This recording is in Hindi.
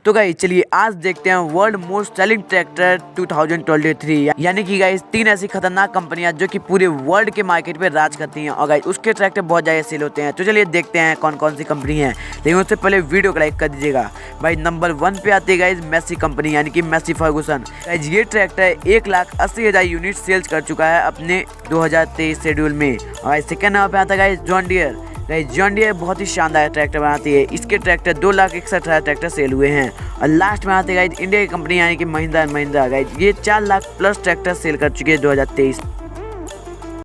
तो गाइस चलिए आज देखते हैं वर्ल्ड मोस्ट सेलिंग ट्रैक्टर 2023, यानी कि गाइस 3 ऐसी खतरनाक कंपनियां जो कि पूरे वर्ल्ड के मार्केट पे राज करती हैं और गाइस उसके ट्रैक्टर बहुत ज्यादा सेल होते हैं। तो चलिए देखते हैं कौन कौन सी कंपनी है, लेकिन उससे पहले वीडियो को लाइक कर दीजिएगा। भाई नंबर 1 पे आती है गाइस मैसी कंपनी, यानी कि मैसी फर्गुसन। गाइस ये ट्रैक्टर 1,80,000 यूनिट सेल्स कर चुका है अपने 2023 शेड्यूल में। और सेकंड नंबर पे आता है guys John Deere. John Deere बहुत ही शानदार ट्रैक्टर बनाती है, इसके ट्रैक्टर 2,61,000 ट्रैक्टर सेल हुए हैं। और लास्ट में आते गाइस इंडिया की कंपनी यानी कि महिंद्रा एंड महिंद्रा। गाइस ये 4 लाख प्लस ट्रैक्टर सेल कर चुकी है 2023।